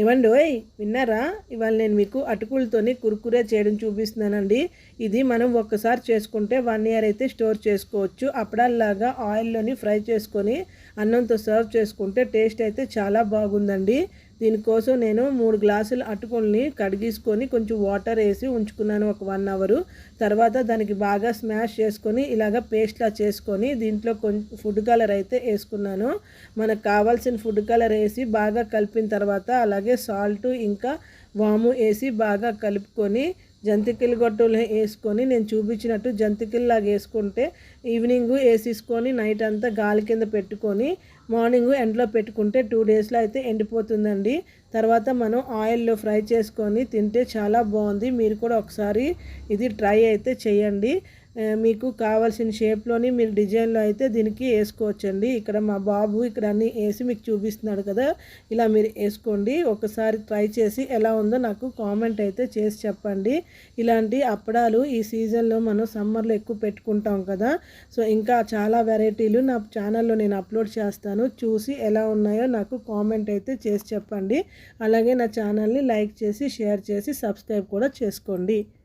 ఏవండోయ్ విన్నారా? ఇవాళ నేను మీకు అటుకులతోని కుర్కురే చేయడం చూపిస్తున్నానండి. ఇది మనం ఒక్కసారి చేసుకుంటే 1 ఇయర్ అయితే స్టోర్ చేసుకోవచ్చు. అప్పడాల్లాగా ఆయిల్లోని ఫ్రై చేసుకొని అన్నంతో సర్వ్ చేసుకుంటే టేస్ట్ అయితే చాలా బాగుందండి. దీనికోసం నేను 3 గ్లాసుల అటుకుల్ని కడిగేసుకొని కొంచెం వాటర్ వేసి ఉంచుకున్నాను ఒక 1 అవరు. తర్వాత దానికి బాగా స్మాష్ చేసుకొని ఇలాగ పేస్ట్లా చేసుకొని దీంట్లో కొంచెం ఫుడ్ కలర్ అయితే వేసుకున్నాను. మనకు కావాల్సిన ఫుడ్ కలర్ వేసి బాగా కలిపిన తర్వాత అలాగే సాల్ట్ ఇంకా వాము వేసి బాగా కలుపుకొని జంతికల గొట్టంలో వేసుకొని నేను చూపించినట్టు జంతికల్లాగా వేసుకుంటే ఈవినింగ్ వేసేసుకొని నైట్ అంతా గాలి కింద పెట్టుకొని మార్నింగ్ ఎండలో పెట్టుకుంటే 2 డేస్లో అయితే ఎండిపోతుందండి. తర్వాత మనం ఆయిల్లో ఫ్రై చేసుకొని తింటే చాలా బాగుంది. మీరు కూడా ఒకసారి ఇది ట్రై అయితే చేయండి. మీకు కావాల్సిన షేప్లోని మీరు డిజైన్లో అయితే దీనికి వేసుకోవచ్చండి. ఇక్కడ మా బాబు ఇక్కడ అన్నీ వేసి మీకు చూపిస్తున్నాడు కదా, ఇలా మీరు వేసుకోండి. ఒకసారి ట్రై చేసి ఎలా ఉందో నాకు కామెంట్ అయితే చేసి చెప్పండి. ఇలాంటి అప్పడాలు ఈ సీజన్లో మనం సమ్మర్లో ఎక్కువ పెట్టుకుంటాం కదా. సో ఇంకా చాలా వెరైటీలు నా ఛానల్లో నేను అప్లోడ్ చేస్తాను. చూసి ఎలా ఉన్నాయో నాకు కామెంట్ అయితే చేసి చెప్పండి. అలాగే నా ఛానల్ని లైక్ చేసి షేర్ చేసి సబ్స్క్రైబ్ కూడా చేసుకోండి.